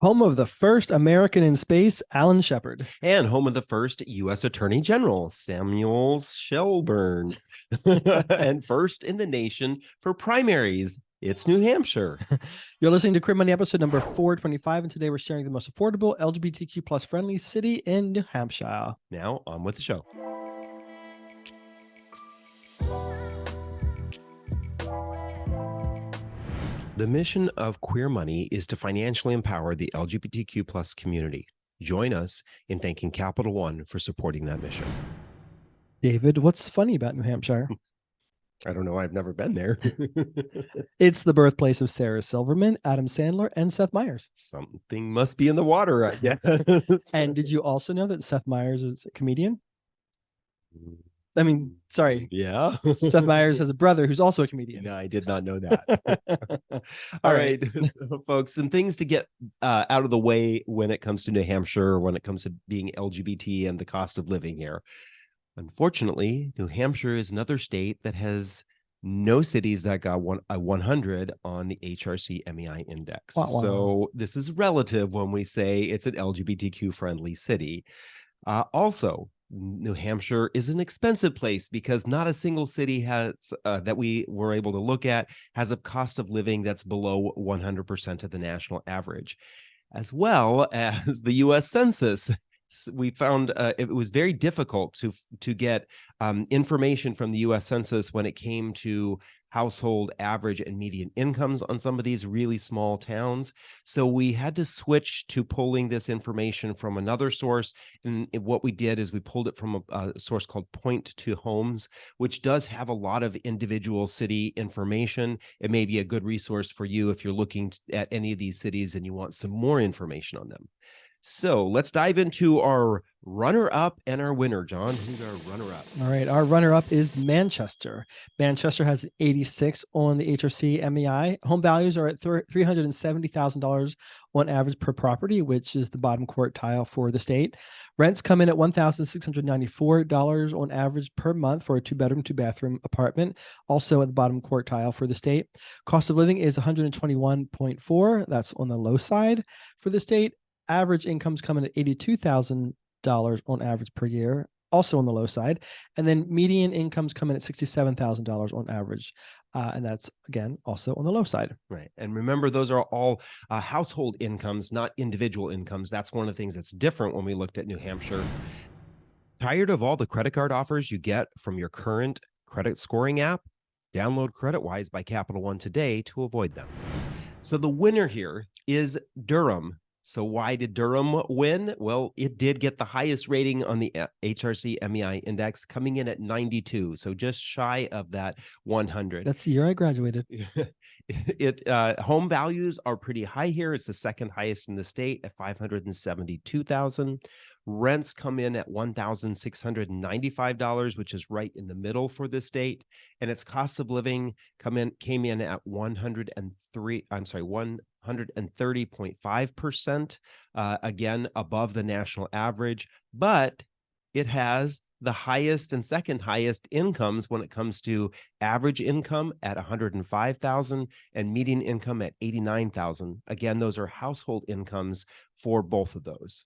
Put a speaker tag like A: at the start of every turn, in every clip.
A: Home of the first American in space, Alan Shepard.
B: And home of the first U.S. Attorney General, Samuel Shelburne. And first in the nation for primaries, it's New Hampshire.
A: You're listening to Queer Money episode number 425, and today we're sharing the most affordable LGBTQ plus friendly city in New Hampshire.
B: Now, on with the show. The mission of Queer Money is to financially empower the LGBTQ plus community. Join us in thanking Capital One for supporting that mission.
A: David, what's funny about New Hampshire?
B: I don't know. I've never been there.
A: It's the birthplace of Sarah Silverman, Adam Sandler, and Seth Meyers.
B: Something must be in the water, I guess.
A: And did you also know that Seth Meyers is a comedian? I mean, sorry.
B: Yeah.
A: Seth Meyers has a brother who's also a comedian.
B: No, I did not know that. All right, folks, some things to get out of the way when it comes to New Hampshire, when it comes to being LGBT and the cost of living here. Unfortunately, New Hampshire is another state that has no cities that got a 100 on the HRC MEI index.
A: Wow.
B: So this is relative when we say it's an LGBTQ friendly city. Also, New Hampshire is an expensive place because not a single city has that we were able to look at has a cost of living that's below 100% of the national average, as well as the U.S. Census. We found it was very difficult to get information from the U.S. Census when it came to household average and median incomes on some of these really small towns. So we had to switch to pulling this information from another source. And what we did is we pulled it from a source called Point to Homes, which does have a lot of individual city information. It may be a good resource for you if you're looking at any of these cities and you want some more information on them. So let's dive into our runner-up and our winner, John. Who's our runner-up?
A: All right, our runner-up is Manchester. Manchester has 86 on the HRC MEI. Home values are at $370,000 on average per property, which is the bottom quartile for the state. Rents come in at $1,694 on average per month for a two-bedroom, two-bathroom apartment, also at the bottom quartile for the state. Cost of living is $121.4. That's on the low side for the state. Average incomes come in at $82,000 on average per year, also on the low side. And then median incomes come in at $67,000 on average. And that's, again, also on the low side.
B: Right. And remember, those are all household incomes, not individual incomes. That's one of the things that's different when we looked at New Hampshire. Tired of all the credit card offers you get from your current credit scoring app? Download CreditWise by Capital One today to avoid them. So the winner here is Durham. So why did Durham win? Well, it did get the highest rating on the HRC MEI index, coming in at 92, so just shy of that 100.
A: That's the year I graduated.
B: Home values are pretty high here. It's the second highest in the state at $572,000. Rents come in at $1,695, which is right in the middle for the state, and its cost of living came in at 130.5%, again above the national average, but it has the highest and second highest incomes when it comes to average income at $105,000 and median income at $89,000. Again, those are household incomes for both of those.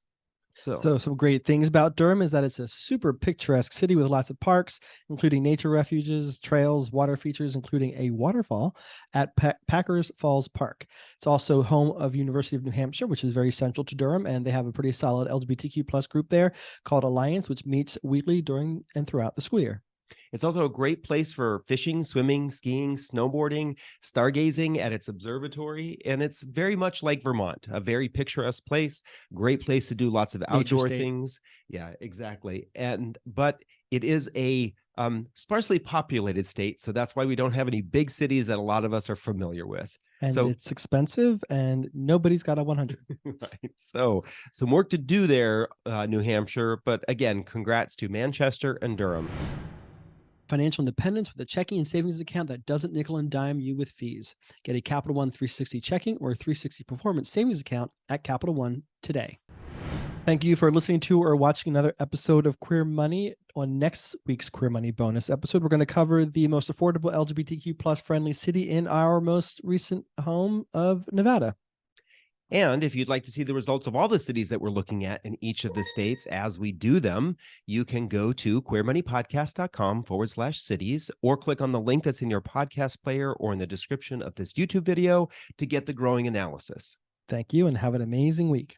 A: So some great things about Durham is that it's a super picturesque city with lots of parks, including nature refuges, trails, water features, including a waterfall at Packers Falls Park. It's also home of University of New Hampshire, which is very central to Durham, and they have a pretty solid LGBTQ plus group there called Alliance, which meets weekly during and throughout the school year.
B: It's also a great place for fishing, swimming, skiing, snowboarding, stargazing at its observatory. And it's very much like Vermont, a very picturesque place, great place to do lots of outdoor things. Yeah, exactly. But it is a sparsely populated state. So that's why we don't have any big cities that a lot of us are familiar with.
A: And so it's expensive and nobody's got a 100.
B: Right. So some work to do there, New Hampshire. But again, congrats to Manchester and Durham.
A: Financial independence with a checking and savings account that doesn't nickel and dime you with fees. Get a Capital One 360 checking or 360 performance savings account at Capital One today. Thank you for listening to or watching another episode of Queer Money. On next week's Queer Money bonus episode, we're going to cover the most affordable LGBTQ plus friendly city in our most recent home of Nevada.
B: And if you'd like to see the results of all the cities that we're looking at in each of the states as we do them, you can go to queermoneypodcast.com/cities or click on the link that's in your podcast player or in the description of this YouTube video to get the growing analysis.
A: Thank you and have an amazing week.